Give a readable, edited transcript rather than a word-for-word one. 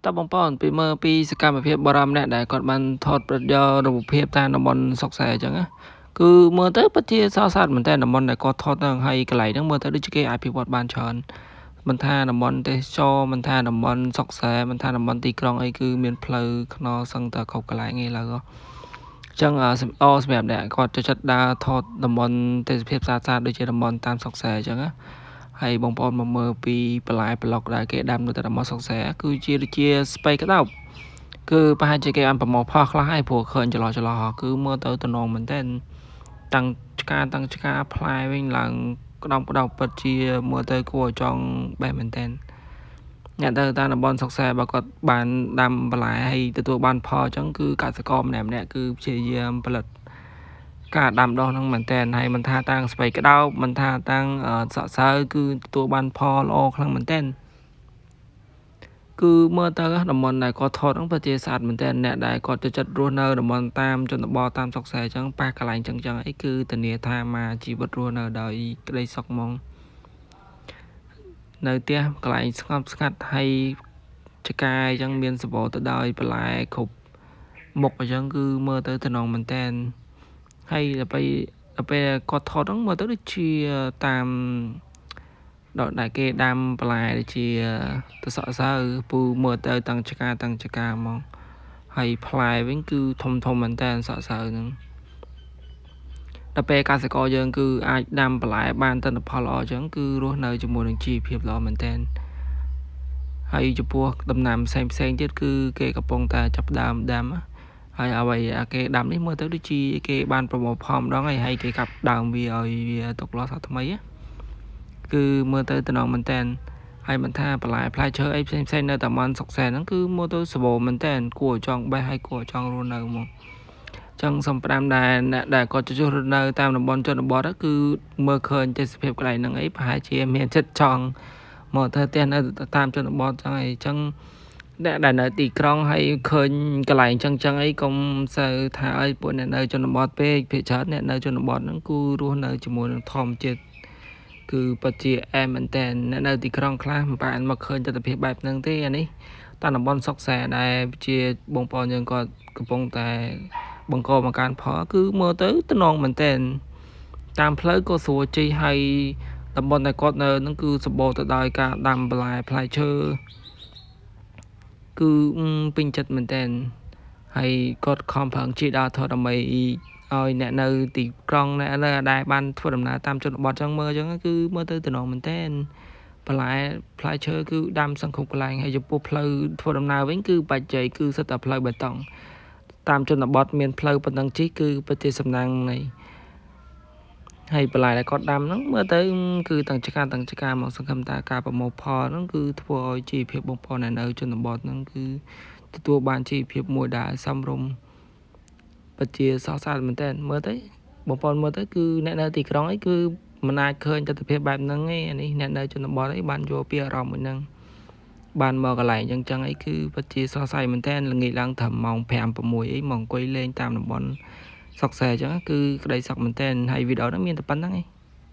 តើបងប្អូនពីមើលពីសកម្មភាពបារម្ភអ្នកដែលគាត់បានថតប្រយោលរូបភាពតាមតំបន់សុកសែអញ្ចឹងណាគឺមើលទៅពិតជាសោកសៅមែនតើតំបន់ដែលគាត់ថតហ្នឹងហើយកន្លែងហ្នឹងមើលទៅដូចជាគេអភិវឌ្ឍបានច្រើនមិនថាតំបន់ទេសចរមិនថាតំបន់សុកសែមិនថាតំបន់ទីក្រុងអីគឺមានផ្លូវថ្នល់សឹងតែគ្រប់កន្លែងឯងឡើយអញ្ចឹងសម្រាប់អ្នកគាត់ចូលចិត្តដើរថតតំបន់ទេសភាពស្អាតៗដូចជាតំបន់តាមសុកសែអញ្ចឹងណាហើយបងប្អូនមកមើលពីបន្លែប្លុកដែលគេដាំនៅតែតំបន់សុកសែគឺជាដូចជាស្ពៃក្តោបគឺប្រហែលជាគេបានប្រមូលផលខ្លះហើយព្រោះឃើញចន្លោះគឺមើលទៅតំណងមែនទែនតាំងឆ្កាផ្លែវិញឡើងក្តោបពិតជាមើលទៅគួរឲ្យចង់បេះមែនទែនអ្នកទៅតាមតំបន់សុកសែបើគាត់បានដាំបន្លែហើយទទួលបានផលអញ្ចឹងគឺកសិករម្នាក់គឺព្យាយាមផលិតការដាំដុះហ្នឹងមែនទែនហើយមិនថាតាំងស្ពៃក្តោបមិនថាតាំងសក់សៅគឺទទួលបានផលល្អខ្លាំងមែនទែនគឺមើលទៅតំបន់ដែលគាត់ថតហ្នឹងពិតជាស្អាតមែនទែនអ្នកដែលគាត់ចូលចិត្តរស់នៅតំបន់តាមជនបទតាមសុកសែអញ្ចឹងប៉ះកន្លែងចឹងអីគឺធានាថាមកជីវិតរស់នៅដោយក្តីសុខហ្មងនៅផ្ទះកន្លែងស្ងប់ស្ងាត់ហើយចកាអញ្ចឹងមានសម្បូរទៅដោយបន្លែគ្រប់មុខអញ្ចឹងគឺមើលទៅតំណងមែនទែនហើយដល់ពេលគាត់ថតហ្នឹងមើលទៅដូចជាតាមដែលគេដាំបន្លែដូចជាទៅសក់សៅពូមើលទៅតាំងឆ្កាហ្មងហើយផ្លែវិញគឺធំមែនតើសក់សៅហ្នឹងដល់ពេលកសិករយើងគឺអាចដាំបន្លែបានទិន្នផលល្អអញ្ចឹងគឺរស់នៅជាមួយនឹងជីវភាពល្អមែនតើហើយចំពោះដំណាំផ្សេងទៀតគឺគេកំពុងតែចាប់ផ្ដើមដាំហើយអ្វីគេដាំនេះមើលទៅដូចជាគេបានប្រមូលផលម្ដងហើយគេកាប់ដើមវាឲ្យវាទុកលាស់ថាថ្មីគឺមើលទៅតំណងមែនតើហើយមិនថាបន្លែផ្លែឈើអីផ្សេងនៅតំបន់សុកសែហ្នឹងគឺមើលទៅសម្បូរមែនតើគួរឲ្យចង់បេះហើយគួរឲ្យចង់រស់នៅហ្មងចឹងសំផ្ដាំដែលអ្នកដែលគាត់ចូលរស់នៅតាមតំបន់ជនបទគឺមើលឃើញទេសភាពកន្លែងហ្នឹងអីប្រហែលជាមានចិត្តចង់មកធ្វើផ្ទះនៅតាមជនបទចឹងអីចឹងអ្នកដែលនៅទីក្រុងហើយឃើញកន្លែងចឹងអីកុំសូវថាអីពួកអ្នកនៅជនបទពេកភាគច្រើនអ្នកនៅជនបទហ្នឹងគូរស់នៅជាមួយនឹងធម្មជាតិគឺពិតជាអែមមែនតើអ្នកនៅទីក្រុងខ្លះមិនបានមកឃើញទស្សនវិជ្ជាបែបហ្នឹងទេអានេះតាមតំបន់សុកសែដែលជាបងប្អូនយើងគាត់កំពុងតែបង្កបង្កើនផលគឺមើលទៅតំណងមែនតើតាមផ្លូវក៏ស្រួលជិះហើយតំបន់ដែលគាត់នៅហ្នឹងគឺសម្បូរទៅដោយការដាំបន្លែផ្លែឈើគឺពេញចិត្តមែនតើហើយគាត់ខំប្រឹងជិះដើរថតដើម្បីឲ្យអ្នកនៅទីក្រុងអ្នកនៅដែលបានធ្វើដំណើរតាមជនបទចឹងមើលគឺមើលទៅតំណងមែនតើបន្លែផ្លែឈើគឺដាំសង្ឃុំកន្លែងហើយចំពោះផ្លូវធ្វើដំណើរវិញគឺបច្ច័យគឺសិតតែផ្លូវបេតុងតាមជនបទមានផ្លូវប៉ុណ្ណឹងជិះគឺពិតជាសំណាងនៃហើយបន្លែដែលគាត់ដាំហ្នឹងមើលទៅគឺតាំងឆ្កាមកសង្ឃឹមថាការប្រមូលផលហ្នឹងគឺធ្វើឲ្យជីវភាពបងប្អូននៅជនបទហ្នឹងគឺទទួលបានជីវភាពមួយដែលសមរម្យពិតជាសោកសៅមែនតើមើលទៅបងប្អូនមើលទៅគឺអ្នកនៅទីក្រុងអីគឺមិនអាចឃើញទស្សនវិជ្ជាបែបហ្នឹងទេអានេះអ្នកនៅជនបទអីបានយកពីអារម្មណ៍មួយហ្នឹងបានមកកន្លែងចឹងអីគឺពិតជាសោកសៅមែនតើល្ងាចឡើងត្រឹមម៉ោង 5 6អីមកអង្គុយលេងតាមតំបន់សុកសែអញ្ចឹងគឺក្តីសុខមែនតើហើយវីដេអូហ្នឹងមានតែប៉ុណ្្នឹងឯង